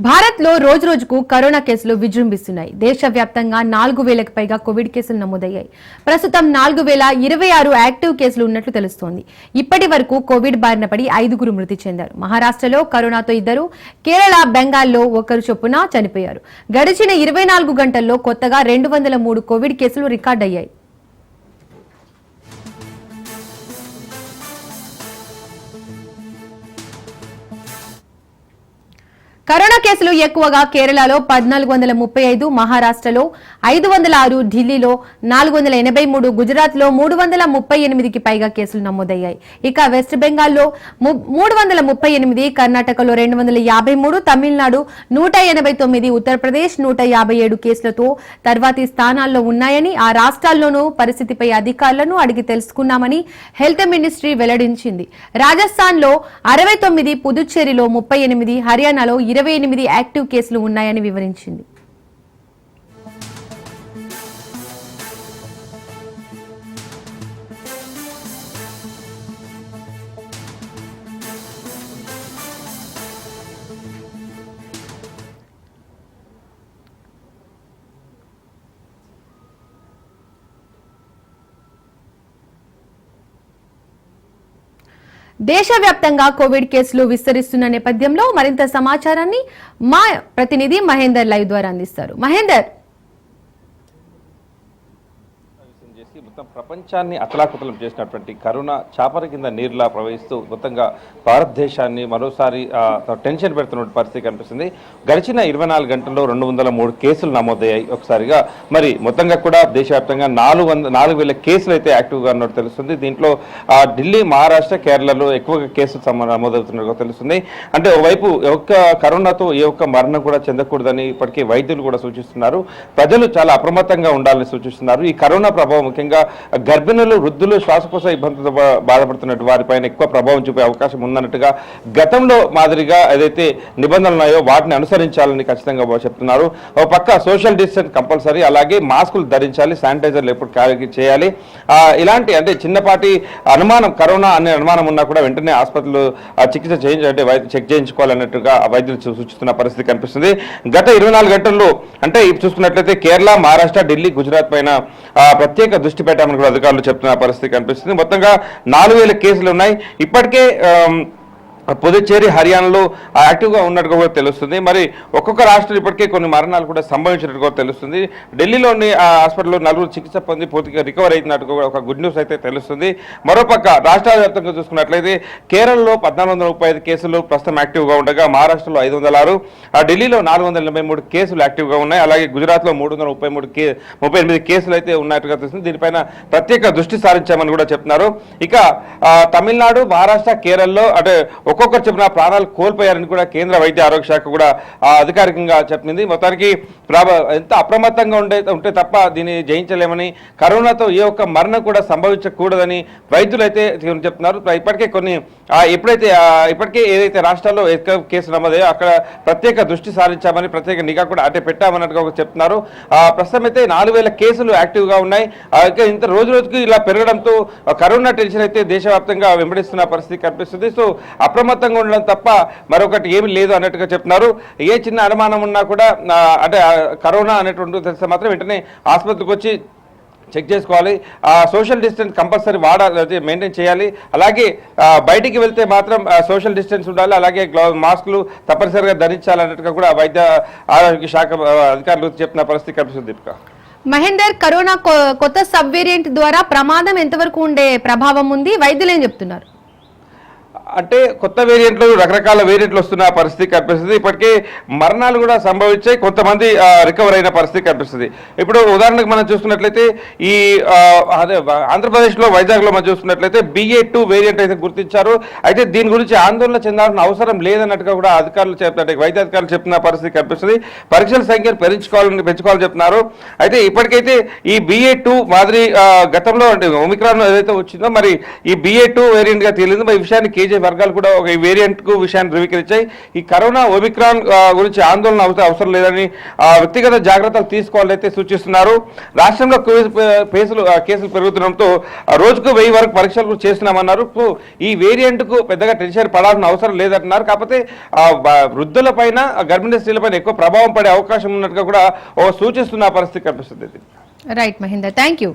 భారత్లో రోజుకు కరోనా కేసులు విజృంభిస్తున్నాయి. దేశవ్యాప్తంగా 4000కు పైగా కోవిడ్ కేసులు నమోదయ్యాయి. ప్రస్తుతం 4026 యాక్టివ్ కేసులు ఉన్నట్లు తెలుస్తోంది. ఇప్పటి వరకు కోవిడ్ బారిన పడి 5గురు మృతి చెందారు. మహారాష్ట్రలో కరోనాతో 2, కేరళ, బెంగాల్లో 1 చొప్పున చనిపోయారు. గడిచిన 24 గంటల్లో కొత్తగా 203 కోవిడ్ కేసులు రికార్డయ్యాయి. కరోనా కేసులు ఎక్కువగా కేరళలో 1435, మహారాష్ట్రలో 506, ఢిల్లీలో 483, గుజరాత్లో 338కి పైగా కేసులు నమోదయ్యాయి. ఇక వెస్ట్ బెంగాల్లో 338, కర్ణాటకలో 253, తమిళనాడు 189, ఉత్తరప్రదేశ్ 157 కేసులతో తర్వాతి స్థానాల్లో ఉన్నాయని, ఆ రాష్ట్రాల్లోనూ పరిస్థితిపై అధికారులను అడిగి తెలుసుకున్నామని హెల్త్ మినిస్ట్రీ వెల్లడించింది. రాజస్థాన్లో 69, పుదుచ్చేరిలో 38, హర్యానాలో 28 యాక్టివ్ కేసులు ఉన్నాయని వివరించింది. దేశవ్యాప్తంగా కోవిడ్ కేసులు విస్తరిస్తున్న నేపథ్యంలో మరింత సమాచారాన్ని మా ప్రతినిధి మహేందర్ లైవ్ ద్వారా అందిస్తారు. మహేందర్, మొత్తం ప్రపంచాన్ని అతలాకుతలం చేసినటువంటి కరోనా చాపర కింద నీరులా ప్రవహిస్తూ మొత్తంగా భారతదేశాన్ని మరోసారి టెన్షన్ పెడుతున్న పరిస్థితి కనిపిస్తుంది. గడిచిన 24 గంటల్లో 203 కేసులు నమోదయ్యాయి. ఒకసారిగా మరి మొత్తంగా కూడా దేశవ్యాప్తంగా 4,000 కేసులు అయితే యాక్టివ్గా ఉన్నట్టు తెలుస్తుంది. దీంట్లో ఢిల్లీ, మహారాష్ట్ర, కేరళలో ఎక్కువగా కేసులు నమోదవుతున్నట్టు తెలుస్తుంది. అంటే ఒకవైపు కరోనాతో ఏ ఒక్క మరణం కూడా చెందకూడదని ఇప్పటికీ వైద్యులు కూడా సూచిస్తున్నారు. ప్రజలు చాలా అప్రమత్తంగా ఉండాలని సూచిస్తున్నారు. ఈ కరోనా ప్రభావం ముఖ్యంగా గర్భిణులు, వృద్ధులు, శ్వాసకోశ ఇబ్బందులతో బాధపడుతున్నట్టు వారిపైన ఎక్కువ ప్రభావం చూపే అవకాశం ఉందన్నట్టుగా గతంలో మాదిరిగా ఏదైతే నిబంధనలు ఉన్నాయో వాటిని అనుసరించాలని ఖచ్చితంగా చెప్తున్నారు. ఒక పక్క సోషల్ డిస్టెన్స్ కంపల్సరీ, అలాగే మాస్కులు ధరించాలి, శానిటైజర్లు ఎప్పుడు క్యారీ చేయాలి. ఇలాంటి అంటే చిన్నపాటి అనుమానం, కరోనా అనే అనుమానం ఉన్నా కూడా వెంటనే ఆసుపత్రులు చికిత్స చెక్ చేయించుకోవాలన్నట్టుగా వైద్యులు సూచిస్తున్న పరిస్థితి కనిపిస్తుంది. గత 24 గంటల్లో అంటే చూసుకున్నట్లయితే కేరళ, మహారాష్ట్ర, ఢిల్లీ, గుజరాత్ పైన ప్రత్యేక దృష్టి పెట్టామని కూడా అధికారులు చెప్తున్న పరిస్థితి కనిపిస్తుంది. మొత్తంగా 4,000 కేసులు ఉన్నాయి. ఇప్పటికే పుదుచ్చేరి, హర్యానాలో యాక్టివ్గా ఉన్నట్టుగా కూడా తెలుస్తుంది. మరి ఒక్కొక్క రాష్ట్రం ఇప్పటికే కొన్ని మరణాలు కూడా సంభవించినట్టు కూడా తెలుస్తుంది. ఢిల్లీలోని హాస్పిటల్లో 4 చికిత్స పొంది పూర్తిగా రికవర్ అయినట్టు కూడా ఒక గుడ్ న్యూస్ అయితే తెలుస్తుంది. మరోపక్క రాష్ట్ర వ్యాప్తంగా చూసుకున్నట్లయితే కేరళలో 1435 కేసులు ప్రస్తుతం యాక్టివ్గా ఉండగా, మహారాష్ట్రలో 506, ఢిల్లీలో 483 కేసులు యాక్టివ్గా ఉన్నాయి. అలాగే గుజరాత్లో 338 కేసులు అయితే ఉన్నట్టుగా తెలుస్తుంది. దీనిపైన ప్రత్యేక దృష్టి సారించామని కూడా చెప్తున్నారు. ఇక తమిళనాడు, మహారాష్ట్ర, కేరళలో అంటే ఒక్కొక్కరు చెప్పిన ప్రాణాలు కోల్పోయారని కూడా కేంద్ర వైద్య ఆరోగ్య శాఖ కూడా అధికారికంగా చెప్పింది. మొత్తానికి ఎంత అప్రమత్తంగా ఉంటే తప్ప దీన్ని జయించలేమని, కరోనాతో ఏ ఒక్క మరణం కూడా సంభవించకూడదని వైద్యులు అయితే చెప్తున్నారు. ఇప్పటికే ఇప్పటికే ఏదైతే రాష్ట్రాల్లో ఎక్కువ కేసులు నమోదయ్యో అక్కడ ప్రత్యేక దృష్టి సారించామని, ప్రత్యేక నిఘా కూడా అంటే పెట్టామన్నట్టుగా చెప్తున్నారు. ప్రస్తుతం అయితే 4,000 కేసులు యాక్టివ్గా ఉన్నాయి. ఇంత రోజుకి ఇలా పెరగడంతో కరోనా టెన్షన్ అయితే దేశవ్యాప్తంగా వెంబడిస్తున్న పరిస్థితి కనిపిస్తుంది. సో అప్రమత్తంగా ఉండడం తప్ప మరొకటి ఏమి లేదు అన్నట్టుగా చెప్తున్నారు. ఏ చిన్న అనుమానం ఉన్నా కూడా అంటే కరోనా అనేటువంటి తెలిస్తే మాత్రం వెంటనే ఆసుపత్రికి వచ్చి చెక్ చేసుకోవాలి. సోషల్ డిస్టెన్స్ కంపల్సరీ మెయింటైన్ చేయాలి. అలాగే బయటికి వెళ్తే మాత్రం సోషల్ డిస్టెన్స్ ఉండాలి. అలాగే మాస్కులు తప్పనిసరిగా ధరించాలన్నట్టుగా కూడా వైద్య ఆరోగ్య శాఖ అధికారులు చెప్తున్న పరిస్థితి కనిపిస్తుంది. దీపిక, మహేందర్, కరోనా కొత్త సబ్ వేరియంట్ ద్వారా ప్రమాదం ఎంతవరకు ఉండే ప్రభావం ఉంది? వైద్యులు ఏం చెప్తున్నారు? అంటే కొత్త వేరియంట్లు, రకరకాల వేరియంట్లు వస్తున్న పరిస్థితి కనిపిస్తుంది. ఇప్పటికే మరణాలు కూడా సంభవించాయి, కొంతమంది రికవర్ అయిన పరిస్థితి కనిపిస్తుంది. ఇప్పుడు ఉదాహరణకు మనం చూసుకున్నట్లయితే ఈ ఆంధ్రప్రదేశ్లో, వైజాగ్లో మనం చూసుకున్నట్లయితే BA.2 వేరియంట్ అయితే గుర్తించారు. అయితే దీని గురించి ఆందోళన చెందాల్సిన అవసరం లేదన్నట్టుగా కూడా అధికారులు చెప్తారు, వైద్య అధికారులు చెప్తున్న పరిస్థితి కనిపిస్తుంది. పరీక్షల సంఖ్యను పెంచుకోవాలని చెప్తున్నారు. అయితే ఇప్పటికైతే ఈ BA.2 మాదిరి గతంలో అంటే ఒమిక్రాన్ ఏదైతే వచ్చిందో మరి ఈ BA.2 వేరియంట్గా తేలిందో ఈ విషయాన్ని KJ వర్గాలు కూడా ఒక వేరియంట్ కు విషయాన్ని ధృవీకరించాయి. ఈ కరోనా ఒమిక్రాన్ గురించి ఆందోళన అవసరం లేదని వ్యక్తిగత జాగ్రత్తలు తీసుకోవాలైతే సూచిస్తున్నారు. రాష్ట్రంలో కేసులు పెరుగుతుండడంతో రోజుకు 1000 వరకు పరీక్షలు కూడా చేస్తున్నామన్నారు. ఈ వేరియంట్ కు పెద్దగా టెన్షన్ పడాల్సిన అవసరం లేదంటున్నారు. కాకపోతే వృద్ధుల పైన గర్భిణీ స్త్రీల పైన ఎక్కువ ప్రభావం పడే అవకాశం ఉన్నట్టుగా కూడా సూచిస్తున్న పరిస్థితి కనిపిస్తుంది. Right Mahender, thank you.